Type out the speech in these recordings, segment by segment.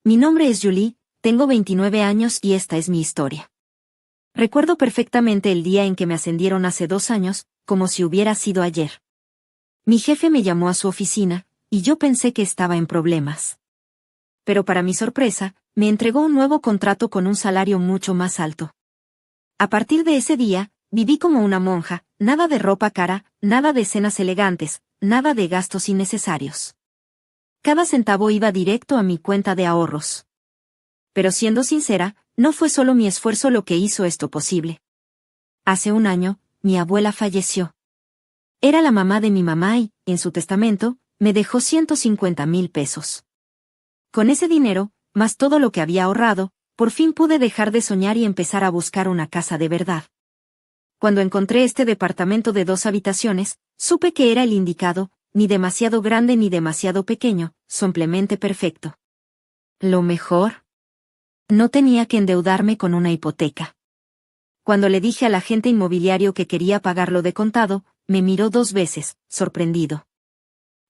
Mi nombre es Julie, tengo 29 años y esta es mi historia. Recuerdo perfectamente el día en que me ascendieron hace 2 años, como si hubiera sido ayer. Mi jefe me llamó a su oficina, y yo pensé que estaba en problemas. Pero para mi sorpresa, me entregó un nuevo contrato con un salario mucho más alto. A partir de ese día, viví como una monja, nada de ropa cara, nada de cenas elegantes, nada de gastos innecesarios. Cada centavo iba directo a mi cuenta de ahorros. Pero siendo sincera, no fue solo mi esfuerzo lo que hizo esto posible. Hace 1 año, mi abuela falleció. Era la mamá de mi mamá y, en su testamento, me dejó 150,000 pesos. Con ese dinero, más todo lo que había ahorrado, por fin pude dejar de soñar y empezar a buscar una casa de verdad. Cuando encontré este departamento de 2 habitaciones, supe que era el indicado, ni demasiado grande ni demasiado pequeño, simplemente perfecto. Lo mejor, no tenía que endeudarme con una hipoteca. Cuando le dije al agente inmobiliario que quería pagarlo de contado, me miró 2 veces, sorprendido.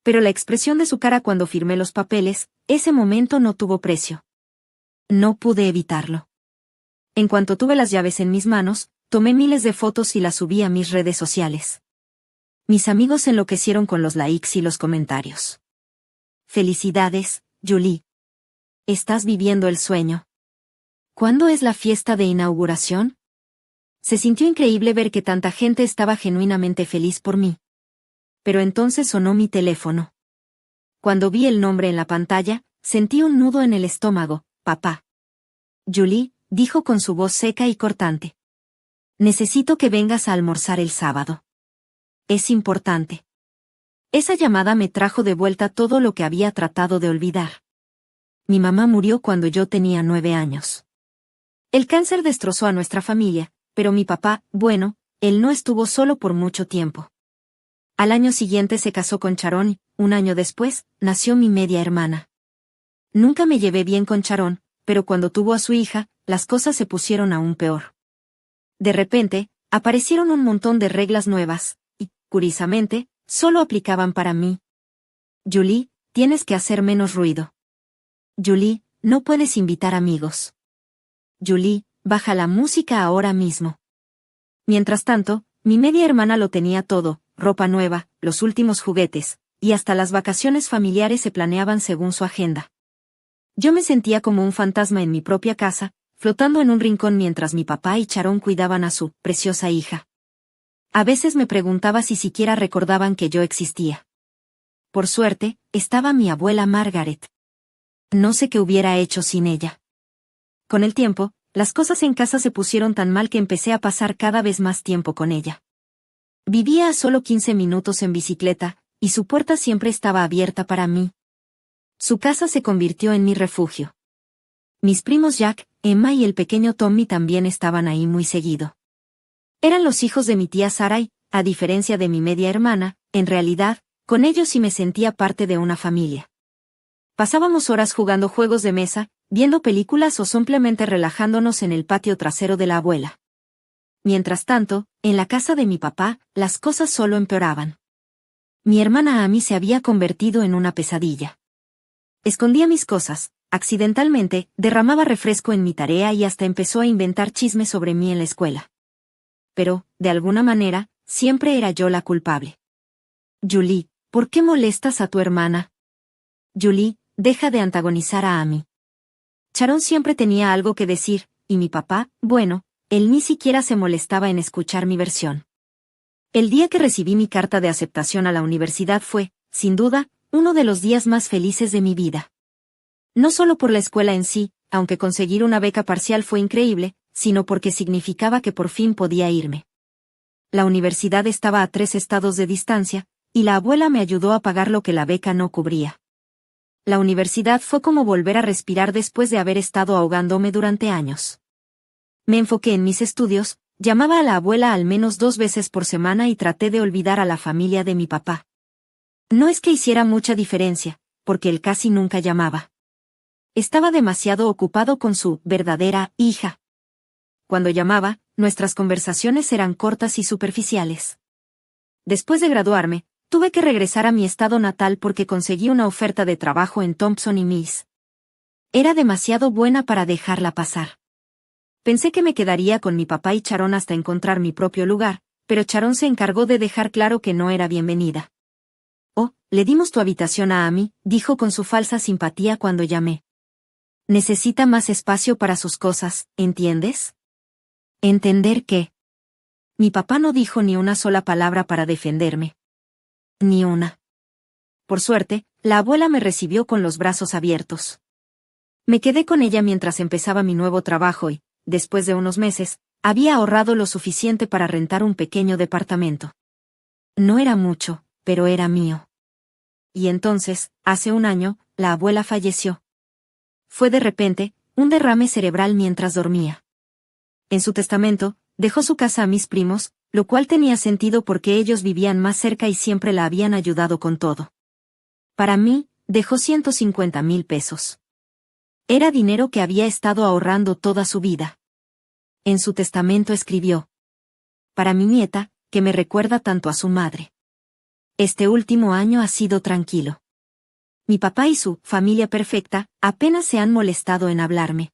Pero la expresión de su cara cuando firmé los papeles, ese momento no tuvo precio. No pude evitarlo. En cuanto tuve las llaves en mis manos, tomé miles de fotos y las subí a mis redes sociales. Mis amigos enloquecieron con los likes y los comentarios. Felicidades, Julie. Estás viviendo el sueño. ¿Cuándo es la fiesta de inauguración? Se sintió increíble ver que tanta gente estaba genuinamente feliz por mí. Pero entonces sonó mi teléfono. Cuando vi el nombre en la pantalla, sentí un nudo en el estómago. Papá. Julie, dijo con su voz seca y cortante. Necesito que vengas a almorzar el sábado. Es importante. Esa llamada me trajo de vuelta todo lo que había tratado de olvidar. Mi mamá murió cuando yo tenía 9 años. El cáncer destrozó a nuestra familia, pero mi papá, bueno, él no estuvo solo por mucho tiempo. Al año siguiente se casó con Sharon y, 1 año después, nació mi media hermana. Nunca me llevé bien con Sharon, pero cuando tuvo a su hija, las cosas se pusieron aún peor. De repente, aparecieron un montón de reglas nuevas, y, curiosamente, solo aplicaban para mí. Julie, tienes que hacer menos ruido. Julie, no puedes invitar amigos. Julie, baja la música ahora mismo. Mientras tanto, mi media hermana lo tenía todo, ropa nueva, los últimos juguetes, y hasta las vacaciones familiares se planeaban según su agenda. Yo me sentía como un fantasma en mi propia casa, flotando en un rincón mientras mi papá y Sharon cuidaban a su preciosa hija. A veces me preguntaba si siquiera recordaban que yo existía. Por suerte, estaba mi abuela Margaret. No sé qué hubiera hecho sin ella. Con el tiempo, las cosas en casa se pusieron tan mal que empecé a pasar cada vez más tiempo con ella. Vivía a solo 15 minutos en bicicleta, y su puerta siempre estaba abierta para mí. Su casa se convirtió en mi refugio. Mis primos Jack, Emma y el pequeño Tommy también estaban ahí muy seguido. Eran los hijos de mi tía Sarah y, a diferencia de mi media hermana, en realidad, con ellos sí me sentía parte de una familia. Pasábamos horas jugando juegos de mesa, viendo películas o simplemente relajándonos en el patio trasero de la abuela. Mientras tanto, en la casa de mi papá, las cosas solo empeoraban. Mi hermana Amy se había convertido en una pesadilla. Escondía mis cosas, accidentalmente, derramaba refresco en mi tarea y hasta empezó a inventar chismes sobre mí en la escuela. Pero, de alguna manera, siempre era yo la culpable. Julie, ¿por qué molestas a tu hermana? Julie, deja de antagonizar a Amy. Sharon siempre tenía algo que decir, y mi papá, bueno, él ni siquiera se molestaba en escuchar mi versión. El día que recibí mi carta de aceptación a la universidad fue, sin duda, uno de los días más felices de mi vida. No solo por la escuela en sí, aunque conseguir una beca parcial fue increíble, sino porque significaba que por fin podía irme. La universidad estaba a 3 estados de distancia, y la abuela me ayudó a pagar lo que la beca no cubría. La universidad fue como volver a respirar después de haber estado ahogándome durante años. Me enfoqué en mis estudios, llamaba a la abuela al menos 2 veces por semana y traté de olvidar a la familia de mi papá. No es que hiciera mucha diferencia, porque él casi nunca llamaba. Estaba demasiado ocupado con su verdadera hija. Cuando llamaba, nuestras conversaciones eran cortas y superficiales. Después de graduarme, tuve que regresar a mi estado natal porque conseguí una oferta de trabajo en Thompson y Mills. Era demasiado buena para dejarla pasar. Pensé que me quedaría con mi papá y Charón hasta encontrar mi propio lugar, pero Charón se encargó de dejar claro que no era bienvenida. Oh, le dimos tu habitación a Amy, dijo con su falsa simpatía cuando llamé. Necesita más espacio para sus cosas, ¿entiendes? ¿Entender qué? Mi papá no dijo ni una sola palabra para defenderme. Ni una. Por suerte, la abuela me recibió con los brazos abiertos. Me quedé con ella mientras empezaba mi nuevo trabajo y, después de unos meses, había ahorrado lo suficiente para rentar un pequeño departamento. No era mucho, pero era mío. Y entonces, hace un año, la abuela falleció. Fue de repente, un derrame cerebral mientras dormía. En su testamento, dejó su casa a mis primos, lo cual tenía sentido porque ellos vivían más cerca y siempre la habían ayudado con todo. Para mí, dejó 150,000 pesos. Era dinero que había estado ahorrando toda su vida. En su testamento escribió: para mi nieta, que me recuerda tanto a su madre. Este último año ha sido tranquilo. Mi papá y su familia perfecta apenas se han molestado en hablarme.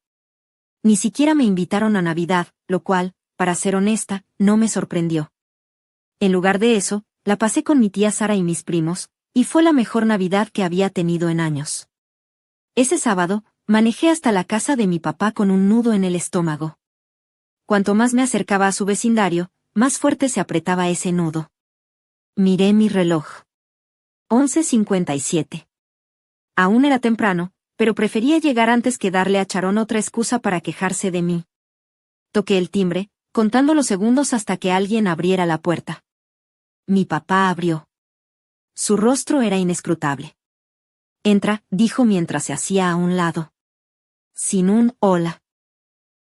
Ni siquiera me invitaron a Navidad, lo cual, para ser honesta, no me sorprendió. En lugar de eso, la pasé con mi tía Sara y mis primos, y fue la mejor Navidad que había tenido en años. Ese sábado, manejé hasta la casa de mi papá con un nudo en el estómago. Cuanto más me acercaba a su vecindario, más fuerte se apretaba ese nudo. Miré mi reloj. 11:57. Aún era temprano, pero prefería llegar antes que darle a Charón otra excusa para quejarse de mí. Toqué el timbre, contando los segundos hasta que alguien abriera la puerta. Mi papá abrió. Su rostro era inescrutable. Entra, dijo mientras se hacía a un lado. Sin un hola.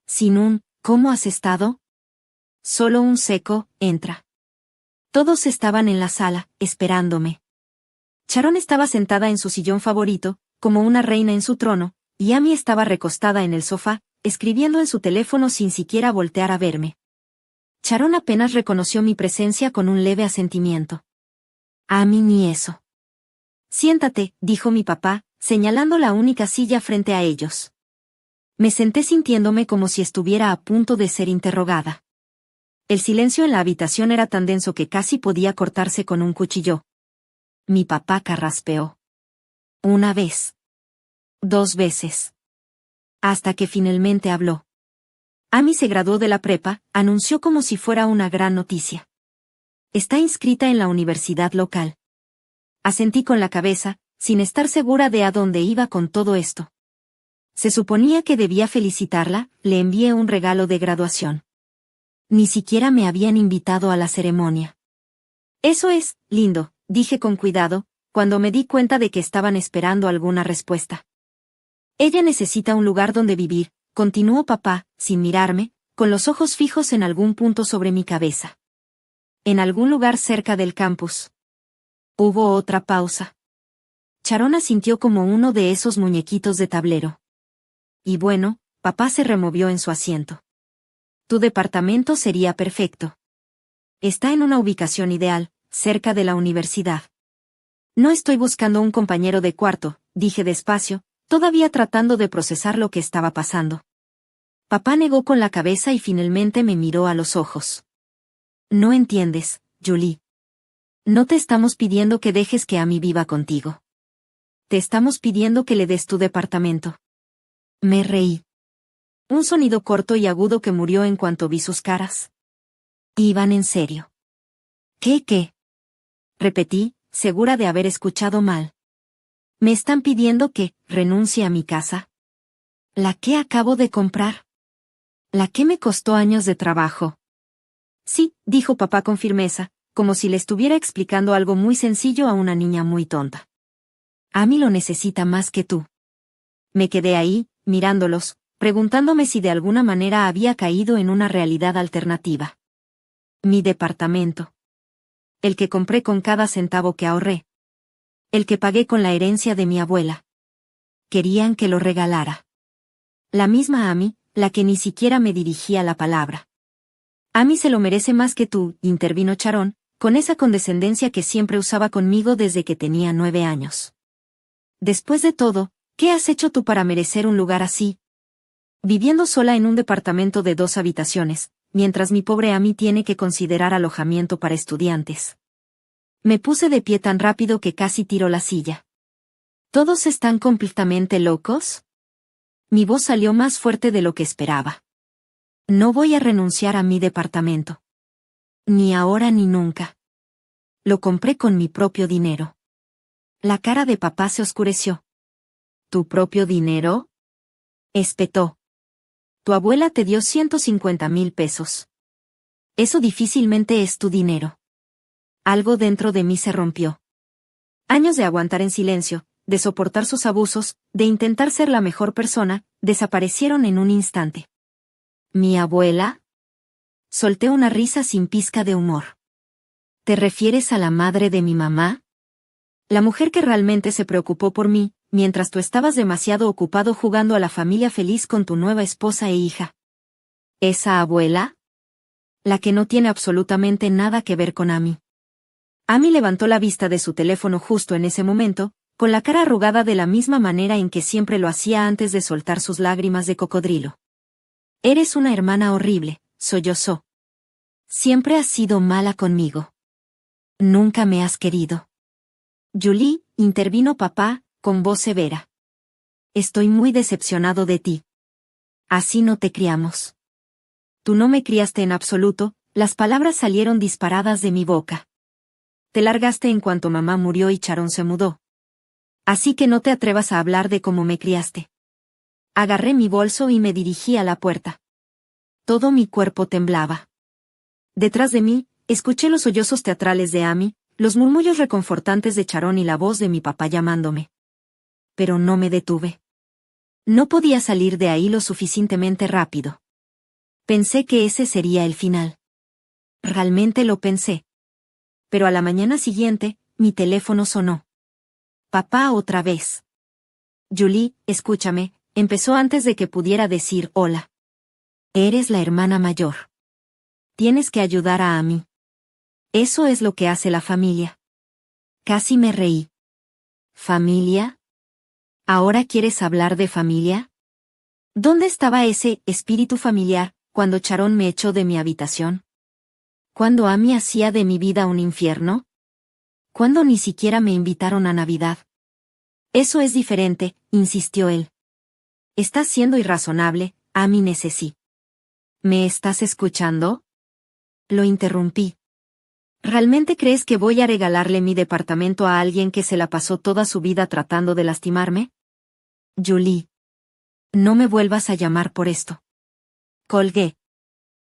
Sin un ¿cómo has estado? Solo un seco, entra. Todos estaban en la sala, esperándome. Charón estaba sentada en su sillón favorito, como una reina en su trono, y Amy estaba recostada en el sofá, escribiendo en su teléfono sin siquiera voltear a verme. Charón apenas reconoció mi presencia con un leve asentimiento. Amy ni eso. Siéntate, dijo mi papá, señalando la única silla frente a ellos. Me senté sintiéndome como si estuviera a punto de ser interrogada. El silencio en la habitación era tan denso que casi podía cortarse con un cuchillo. Mi papá carraspeó. Una vez. 2 veces. Hasta que finalmente habló. Amy se graduó de la prepa, anunció como si fuera una gran noticia. Está inscrita en la universidad local. Asentí con la cabeza, sin estar segura de a dónde iba con todo esto. Se suponía que debía felicitarla, le envié un regalo de graduación. Ni siquiera me habían invitado a la ceremonia. Eso es, lindo, dije con cuidado, cuando me di cuenta de que estaban esperando alguna respuesta. Ella necesita un lugar donde vivir, continuó papá, sin mirarme, con los ojos fijos en algún punto sobre mi cabeza. En algún lugar cerca del campus. Hubo otra pausa. Charón asintió como uno de esos muñequitos de tablero. Y bueno, papá se removió en su asiento. Tu departamento sería perfecto. Está en una ubicación ideal, cerca de la universidad. No estoy buscando un compañero de cuarto, dije despacio, todavía tratando de procesar lo que estaba pasando. Papá negó con la cabeza y finalmente me miró a los ojos. No entiendes, Julie. No te estamos pidiendo que dejes que Amy viva contigo. Te estamos pidiendo que le des tu departamento. Me reí. Un sonido corto y agudo que murió en cuanto vi sus caras. Iban en serio. ¿Qué? Repetí, segura de haber escuchado mal. ¿Me están pidiendo que renuncie a mi casa? ¿La que acabo de comprar? ¿La que me costó años de trabajo? Sí, dijo papá con firmeza, como si le estuviera explicando algo muy sencillo a una niña muy tonta. Amy lo necesita más que tú. Me quedé ahí, mirándolos, preguntándome si de alguna manera había caído en una realidad alternativa. Mi departamento. El que compré con cada centavo que ahorré. El que pagué con la herencia de mi abuela. Querían que lo regalara. La misma Amy, la que ni siquiera me dirigía la palabra. Amy se lo merece más que tú, intervino Charón, con esa condescendencia que siempre usaba conmigo desde que tenía 9 años. Después de todo, ¿Qué has hecho tú para merecer un lugar así? Viviendo sola en un departamento de 2 habitaciones, mientras mi pobre Amy tiene que considerar alojamiento para estudiantes. Me puse de pie tan rápido que casi tiró la silla. ¿Todos están completamente locos? Mi voz salió más fuerte de lo que esperaba. No voy a renunciar a mi departamento. Ni ahora ni nunca. Lo compré con mi propio dinero. La cara de papá se oscureció. ¿Tu propio dinero? Espetó. Tu abuela te dio 150,000 pesos. Eso difícilmente es tu dinero. Algo dentro de mí se rompió. Años de aguantar en silencio, de soportar sus abusos, de intentar ser la mejor persona, desaparecieron en un instante. ¿Mi abuela? Solté una risa sin pizca de humor. ¿Te refieres a la madre de mi mamá? La mujer que realmente se preocupó por mí, mientras tú estabas demasiado ocupado jugando a la familia feliz con tu nueva esposa e hija. ¿Esa abuela? La que no tiene absolutamente nada que ver con Amy. Amy levantó la vista de su teléfono justo en ese momento, con la cara arrugada de la misma manera en que siempre lo hacía antes de soltar sus lágrimas de cocodrilo. Eres una hermana horrible, sollozó. Siempre has sido mala conmigo. Nunca me has querido. Julie, intervino papá, con voz severa. Estoy muy decepcionado de ti. Así no te criamos. Tú no me criaste en absoluto, las palabras salieron disparadas de mi boca. Te largaste en cuanto mamá murió y Sharon se mudó. Así que no te atrevas a hablar de cómo me criaste. Agarré mi bolso y me dirigí a la puerta. Todo mi cuerpo temblaba. Detrás de mí, escuché los sollozos teatrales de Amy, los murmullos reconfortantes de Sharon y la voz de mi papá llamándome. Pero no me detuve. No podía salir de ahí lo suficientemente rápido. Pensé que ese sería el final. Realmente lo pensé. Pero a la mañana siguiente, mi teléfono sonó. Papá otra vez. Julie, escúchame, empezó antes de que pudiera decir hola. Eres la hermana mayor. Tienes que ayudar a Amy. Eso es lo que hace la familia. Casi me reí. ¿Familia? ¿Ahora quieres hablar de familia? ¿Dónde estaba ese espíritu familiar cuando Sharon me echó de mi habitación? ¿Cuándo Amy hacía de mi vida un infierno? ¿Cuándo ni siquiera me invitaron a Navidad? Eso es diferente, insistió él. Estás siendo irrazonable, Amy necesita. ¿Me estás escuchando? Lo interrumpí. ¿Realmente crees que voy a regalarle mi departamento a alguien que se la pasó toda su vida tratando de lastimarme? Julie. No me vuelvas a llamar por esto. Colgué.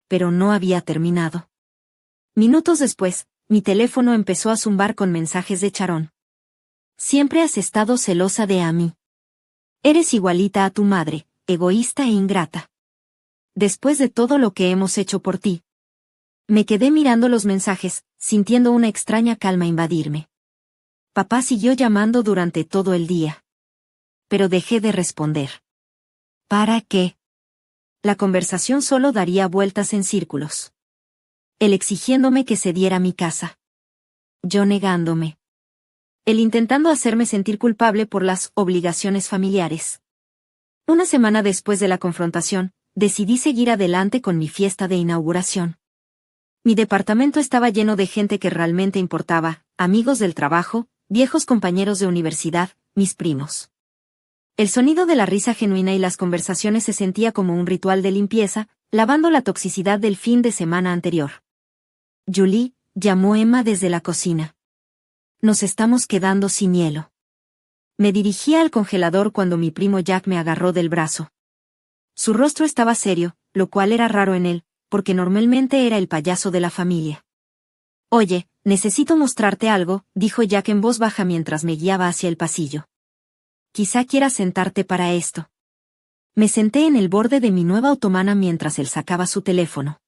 Pero no había terminado. Minutos después, mi teléfono empezó a zumbar con mensajes de Sharon. Siempre has estado celosa de Amy. Eres igualita a tu madre, egoísta e ingrata. Después de todo lo que hemos hecho por ti. Me quedé mirando los mensajes, sintiendo una extraña calma invadirme. Papá siguió llamando durante todo el día. Pero dejé de responder. ¿Para qué? La conversación solo daría vueltas en círculos. Él exigiéndome que cediera mi casa. Yo negándome. Él intentando hacerme sentir culpable por las obligaciones familiares. Una semana después de la confrontación, decidí seguir adelante con mi fiesta de inauguración. Mi departamento estaba lleno de gente que realmente importaba, amigos del trabajo, viejos compañeros de universidad, mis primos. El sonido de la risa genuina y las conversaciones se sentía como un ritual de limpieza, lavando la toxicidad del fin de semana anterior. Julie, llamó Emma desde la cocina. Nos estamos quedando sin hielo. Me dirigía al congelador cuando mi primo Jack me agarró del brazo. Su rostro estaba serio, lo cual era raro en él, porque normalmente era el payaso de la familia. Oye, necesito mostrarte algo, dijo Jack en voz baja mientras me guiaba hacia el pasillo. Quizá quieras sentarte para esto. Me senté en el borde de mi nueva otomana mientras él sacaba su teléfono.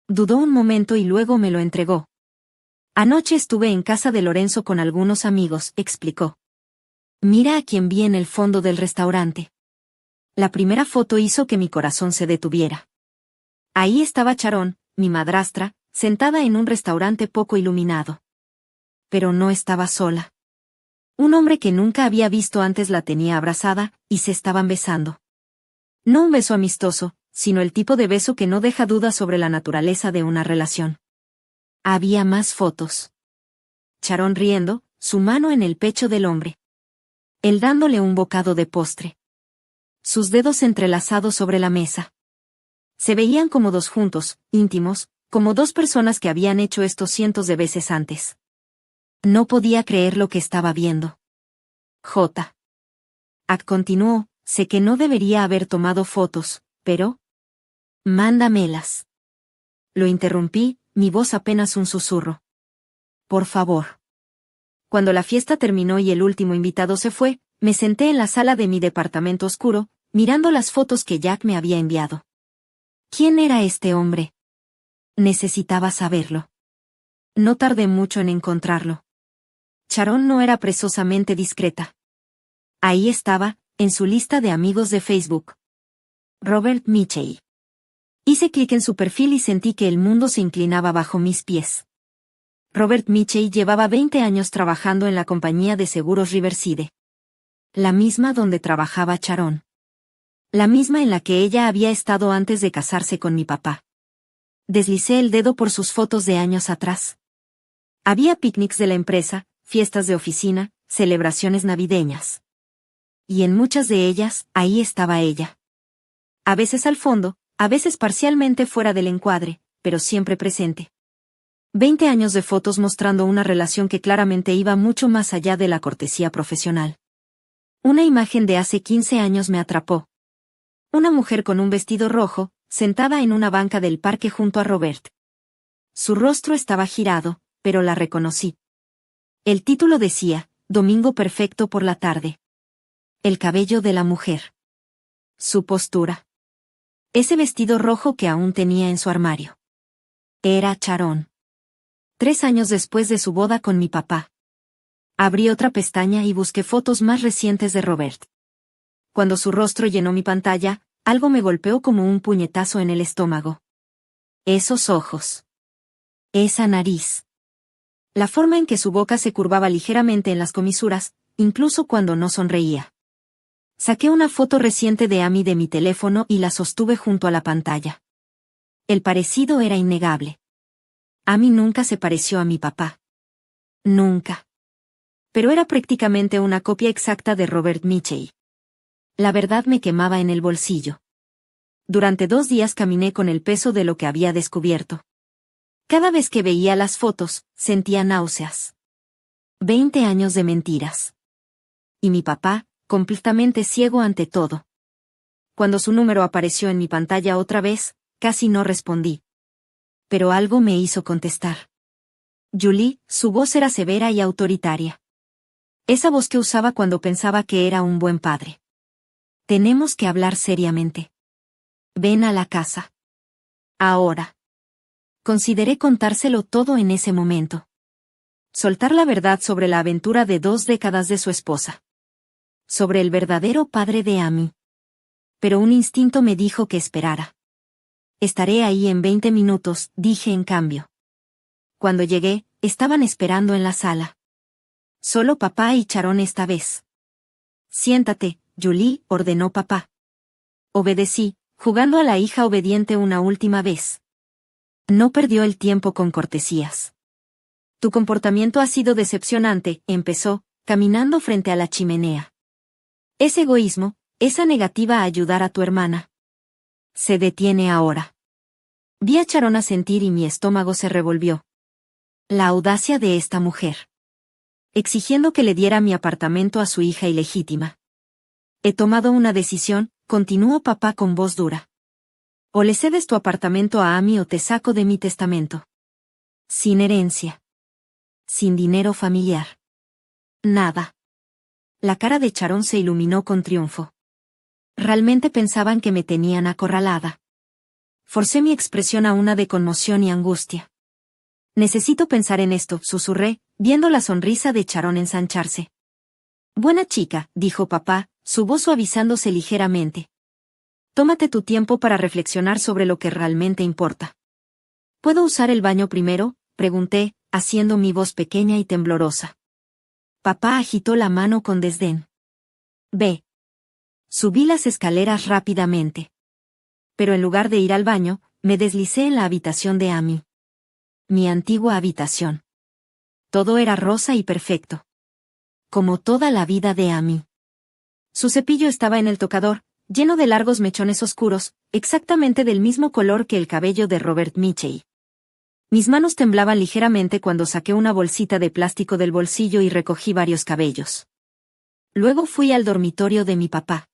Dudó un momento y luego me lo entregó. Anoche estuve en casa de Lorenzo con algunos amigos, explicó. Mira a quien vi en el fondo del restaurante. La primera foto hizo que mi corazón se detuviera. Ahí estaba Sharon, mi madrastra, sentada en un restaurante poco iluminado. Pero no estaba sola. Un hombre que nunca había visto antes la tenía abrazada, y se estaban besando. No un beso amistoso, sino el tipo de beso que no deja dudas sobre la naturaleza de una relación. Había más fotos. Sharon riendo, su mano en el pecho del hombre. Él dándole un bocado de postre. Sus dedos entrelazados sobre la mesa. Se veían como dos juntos, íntimos, como dos personas que habían hecho esto cientos de veces antes. No podía creer lo que estaba viendo. J. Ak continuó, sé que no debería haber tomado fotos, pero... Mándamelas. Lo interrumpí, mi voz apenas un susurro. Por favor. Cuando la fiesta terminó y el último invitado se fue, me senté en la sala de mi departamento oscuro, mirando las fotos que Jack me había enviado. ¿Quién era este hombre? Necesitaba saberlo. No tardé mucho en encontrarlo. Sharon no era precisamente discreta. Ahí estaba, en su lista de amigos de Facebook. Robert Mitchell. Hice clic en su perfil y sentí que el mundo se inclinaba bajo mis pies. Robert Mitchell llevaba 20 años trabajando en la compañía de seguros Riverside. La misma donde trabajaba Sharon. La misma en la que ella había estado antes de casarse con mi papá. Deslicé el dedo por sus fotos de años atrás. Había picnics de la empresa, fiestas de oficina, celebraciones navideñas. Y en muchas de ellas, ahí estaba ella. A veces al fondo, a veces parcialmente fuera del encuadre, pero siempre presente. 20 años de fotos mostrando una relación que claramente iba mucho más allá de la cortesía profesional. Una imagen de hace 15 años me atrapó. Una mujer con un vestido rojo, sentada en una banca del parque junto a Robert. Su rostro estaba girado, pero la reconocí. El título decía, Domingo perfecto por la tarde. El cabello de la mujer. Su postura. Ese vestido rojo que aún tenía en su armario. Era Sharon. 3 años después de su boda con mi papá. Abrí otra pestaña y busqué fotos más recientes de Robert. Cuando su rostro llenó mi pantalla, algo me golpeó como un puñetazo en el estómago. Esos ojos. Esa nariz. La forma en que su boca se curvaba ligeramente en las comisuras, incluso cuando no sonreía. Saqué una foto reciente de Amy de mi teléfono y la sostuve junto a la pantalla. El parecido era innegable. Amy nunca se pareció a mi papá. Nunca. Pero era prácticamente una copia exacta de Robert Mitchell. La verdad me quemaba en el bolsillo. Durante 2 días caminé con el peso de lo que había descubierto. Cada vez que veía las fotos, sentía náuseas. 20 años de mentiras. Y mi papá, completamente ciego ante todo. Cuando su número apareció en mi pantalla otra vez, casi no respondí. Pero algo me hizo contestar. Julie, su voz era severa y autoritaria. Esa voz que usaba cuando pensaba que era un buen padre. Tenemos que hablar seriamente. Ven a la casa. Ahora. Consideré contárselo todo en ese momento. Soltar la verdad sobre la aventura de 2 décadas de su esposa. Sobre el verdadero padre de Amy. Pero un instinto me dijo que esperara. Estaré ahí en 20 minutos, dije en cambio. Cuando llegué, estaban esperando en la sala. Solo papá y Sharon esta vez. Siéntate, Julie, ordenó papá. Obedecí, jugando a la hija obediente una última vez. No perdió el tiempo con cortesías. Tu comportamiento ha sido decepcionante, empezó, caminando frente a la chimenea. Ese egoísmo, esa negativa a ayudar a tu hermana. Se detiene ahora. Vi a Sharon asentir y mi estómago se revolvió. La audacia de esta mujer. Exigiendo que le diera mi apartamento a su hija ilegítima. He tomado una decisión, continuó papá con voz dura. O le cedes tu apartamento a Amy o te saco de mi testamento. Sin herencia. Sin dinero familiar. Nada. La cara de Sharon se iluminó con triunfo. Realmente pensaban que me tenían acorralada. Forcé mi expresión a una de conmoción y angustia. Necesito pensar en esto, susurré, viendo la sonrisa de Sharon ensancharse. Buena chica, dijo papá, su voz suavizándose ligeramente. Tómate tu tiempo para reflexionar sobre lo que realmente importa. ¿Puedo usar el baño primero?, pregunté, haciendo mi voz pequeña y temblorosa. Papá agitó la mano con desdén. Ve. Subí las escaleras rápidamente. Pero en lugar de ir al baño, me deslicé en la habitación de Amy. Mi antigua habitación. Todo era rosa y perfecto. Como toda la vida de Amy. Su cepillo estaba en el tocador, lleno de largos mechones oscuros, exactamente del mismo color que el cabello de Robert Mitchell. Mis manos temblaban ligeramente cuando saqué una bolsita de plástico del bolsillo y recogí varios cabellos. Luego fui al dormitorio de mi papá.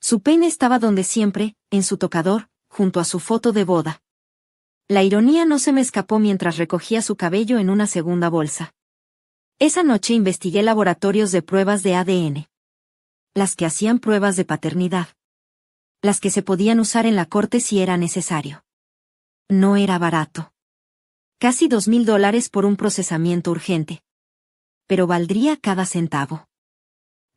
Su peine estaba donde siempre, en su tocador, junto a su foto de boda. La ironía no se me escapó mientras recogía su cabello en una segunda bolsa. Esa noche investigué laboratorios de pruebas de ADN. Las que hacían pruebas de paternidad. Las que se podían usar en la corte si era necesario. No era barato. Casi $2,000 por un procesamiento urgente. Pero valdría cada centavo.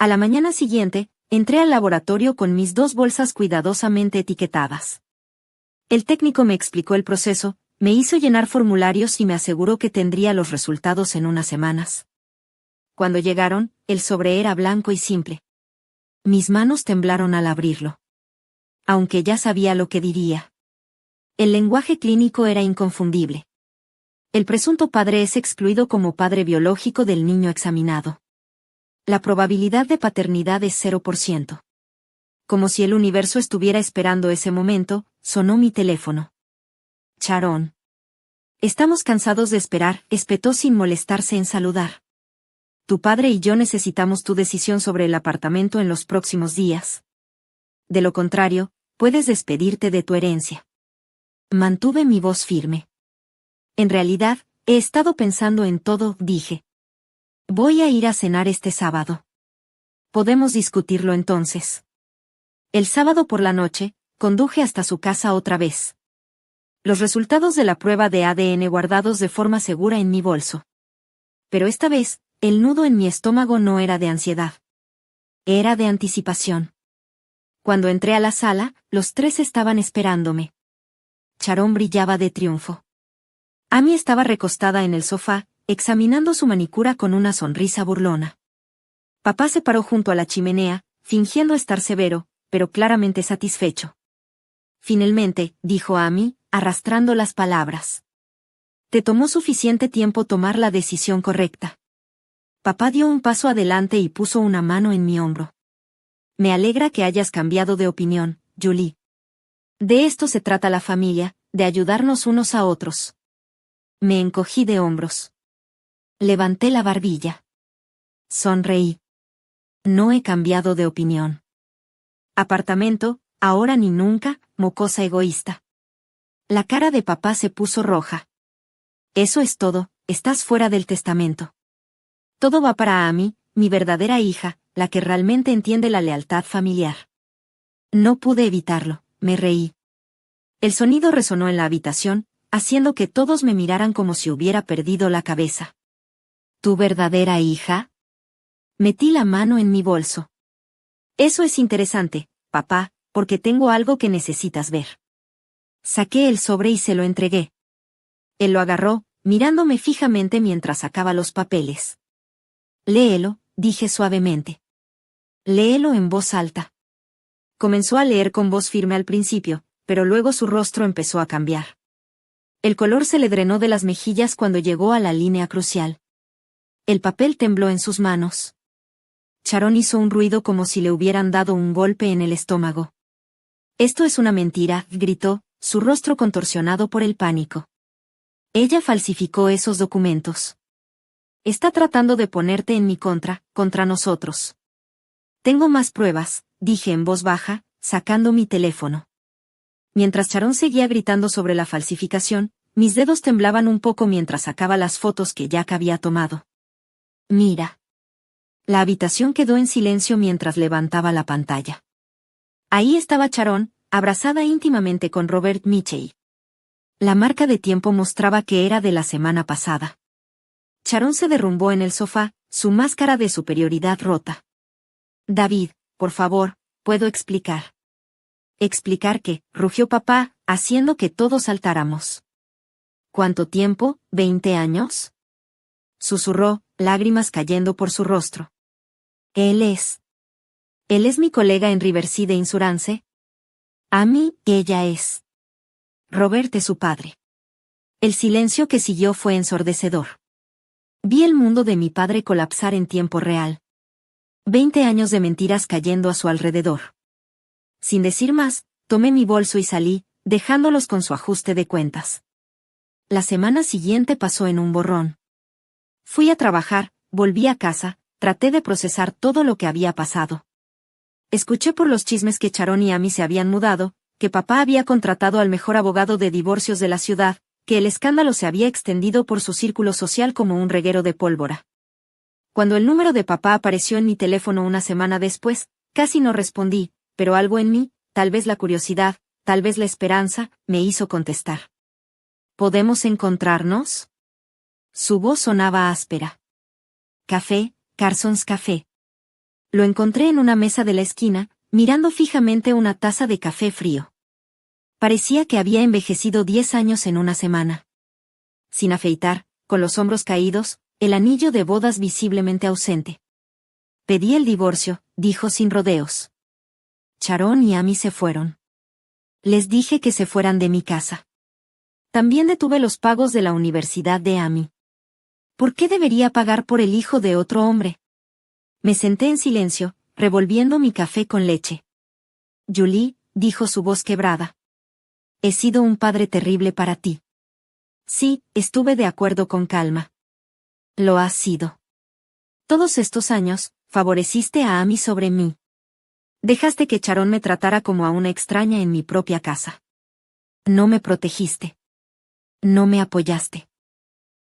A la mañana siguiente, entré al laboratorio con mis 2 bolsas cuidadosamente etiquetadas. El técnico me explicó el proceso, me hizo llenar formularios y me aseguró que tendría los resultados en unas semanas. Cuando llegaron, el sobre era blanco y simple. Mis manos temblaron al abrirlo. Aunque ya sabía lo que diría. El lenguaje clínico era inconfundible. El presunto padre es excluido como padre biológico del niño examinado. La probabilidad de paternidad es 0%. Como si el universo estuviera esperando ese momento, sonó mi teléfono. Sharon. Estamos cansados de esperar, espetó sin molestarse en saludar. Tu padre y yo necesitamos tu decisión sobre el apartamento en los próximos días. De lo contrario, puedes despedirte de tu herencia. Mantuve mi voz firme. En realidad, he estado pensando en todo, dije. Voy a ir a cenar este sábado. Podemos discutirlo entonces. El sábado por la noche, conduje hasta su casa otra vez. Los resultados de la prueba de ADN guardados de forma segura en mi bolso. Pero esta vez, el nudo en mi estómago no era de ansiedad. Era de anticipación. Cuando entré a la sala, los 3 estaban esperándome. Sharon brillaba de triunfo. Amy estaba recostada en el sofá, examinando su manicura con una sonrisa burlona. Papá se paró junto a la chimenea, fingiendo estar severo, pero claramente satisfecho. Finalmente, dijo Amy, arrastrando las palabras. Te tomó suficiente tiempo tomar la decisión correcta. Papá dio un paso adelante y puso una mano en mi hombro. Me alegra que hayas cambiado de opinión, Julie. De esto se trata la familia, de ayudarnos unos a otros. Me encogí de hombros. Levanté la barbilla. Sonreí. No he cambiado de opinión. Apartamento, ahora ni nunca, mocosa egoísta. La cara de papá se puso roja. Eso es todo, estás fuera del testamento. Todo va para Amy, mi verdadera hija, la que realmente entiende la lealtad familiar. No pude evitarlo, me reí. El sonido resonó en la habitación, haciendo que todos me miraran como si hubiera perdido la cabeza. ¿Tu verdadera hija? Metí la mano en mi bolso. Eso es interesante, papá, porque tengo algo que necesitas ver. Saqué el sobre y se lo entregué. Él lo agarró, mirándome fijamente mientras sacaba los papeles. Léelo, dije suavemente. Léelo en voz alta. Comenzó a leer con voz firme al principio, pero luego su rostro empezó a cambiar. El color se le drenó de las mejillas cuando llegó a la línea crucial. El papel tembló en sus manos. Sharon hizo un ruido como si le hubieran dado un golpe en el estómago. Esto es una mentira, gritó, su rostro contorsionado por el pánico. Ella falsificó esos documentos. Está tratando de ponerte en mi contra nosotros. Tengo más pruebas, dije en voz baja, sacando mi teléfono. Mientras Sharon seguía gritando sobre la falsificación, mis dedos temblaban un poco mientras sacaba las fotos que Jack había tomado. Mira. La habitación quedó en silencio mientras levantaba la pantalla. Ahí estaba Sharon, abrazada íntimamente con Robert Mitchell. La marca de tiempo mostraba que era de la semana pasada. Sharon se derrumbó en el sofá, su máscara de superioridad rota. David, por favor, ¿puedo explicar? ¿Explicar qué? Rugió papá, haciendo que todos saltáramos. ¿Cuánto tiempo? ¿20 años? Susurró, lágrimas cayendo por su rostro. Él es mi colega en Riverside Insurance. Amy, ella es. Robert es su padre. El silencio que siguió fue ensordecedor. Vi el mundo de mi padre colapsar en tiempo real. 20 años de mentiras cayendo a su alrededor. Sin decir más, tomé mi bolso y salí, dejándolos con su ajuste de cuentas. La semana siguiente pasó en un borrón. Fui a trabajar, volví a casa, traté de procesar todo lo que había pasado. Escuché por los chismes que Sharon y Amy se habían mudado, que papá había contratado al mejor abogado de divorcios de la ciudad, que el escándalo se había extendido por su círculo social como un reguero de pólvora. Cuando el número de papá apareció en mi teléfono una semana después, casi no respondí, pero algo en mí, tal vez la curiosidad, tal vez la esperanza, me hizo contestar. ¿Podemos encontrarnos? Su voz sonaba áspera. Café, Carson's Café. Lo encontré en una mesa de la esquina, mirando fijamente una taza de café frío. Parecía que había envejecido 10 años en una semana. Sin afeitar, con los hombros caídos, el anillo de bodas visiblemente ausente. Pedí el divorcio, dijo sin rodeos. Sharon y Amy se fueron. Les dije que se fueran de mi casa. También detuve los pagos de la universidad de Amy. ¿Por qué debería pagar por el hijo de otro hombre? Me senté en silencio, revolviendo mi café con leche. Julie, dijo su voz quebrada. He sido un padre terrible para ti. Sí, estuve de acuerdo con calma. Lo has sido. Todos estos años, favoreciste a Amy sobre mí. Dejaste que Sharon me tratara como a una extraña en mi propia casa. No me protegiste. No me apoyaste.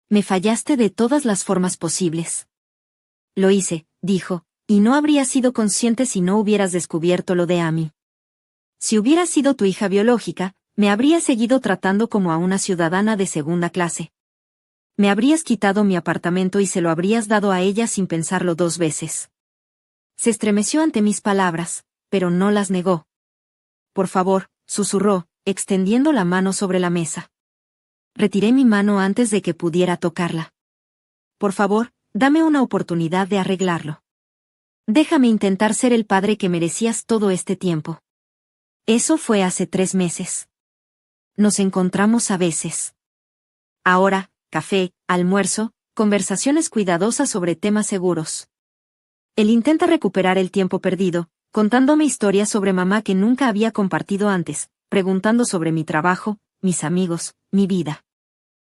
Me fallaste de todas las formas posibles. Lo hice, dijo, y no habría sido consciente si no hubieras descubierto lo de Amy. Si hubiera sido tu hija biológica, me habrías seguido tratando como a una ciudadana de segunda clase. Me habrías quitado mi apartamento y se lo habrías dado a ella sin pensarlo 2 veces. Se estremeció ante mis palabras, pero no las negó. Por favor, susurró, extendiendo la mano sobre la mesa. Retiré mi mano antes de que pudiera tocarla. Por favor, dame una oportunidad de arreglarlo. Déjame intentar ser el padre que merecías todo este tiempo. Eso fue hace 3 meses. Nos encontramos a veces. Ahora, café, almuerzo, conversaciones cuidadosas sobre temas seguros. Él intenta recuperar el tiempo perdido, contándome historias sobre mamá que nunca había compartido antes, preguntando sobre mi trabajo, mis amigos, mi vida.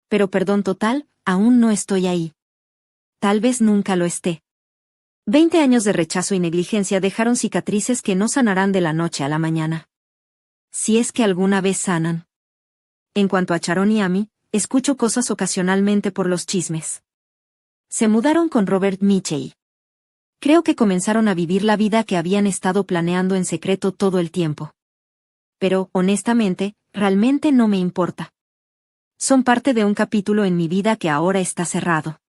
Pero perdón total, aún no estoy ahí. Tal vez nunca lo esté. 20 años de rechazo y negligencia dejaron cicatrices que no sanarán de la noche a la mañana. Si es que alguna vez sanan. En cuanto a Sharon y Amy, escucho cosas ocasionalmente por los chismes. Se mudaron con Robert Mitchell. Creo que comenzaron a vivir la vida que habían estado planeando en secreto todo el tiempo. Pero, honestamente, realmente no me importa. Son parte de un capítulo en mi vida que ahora está cerrado.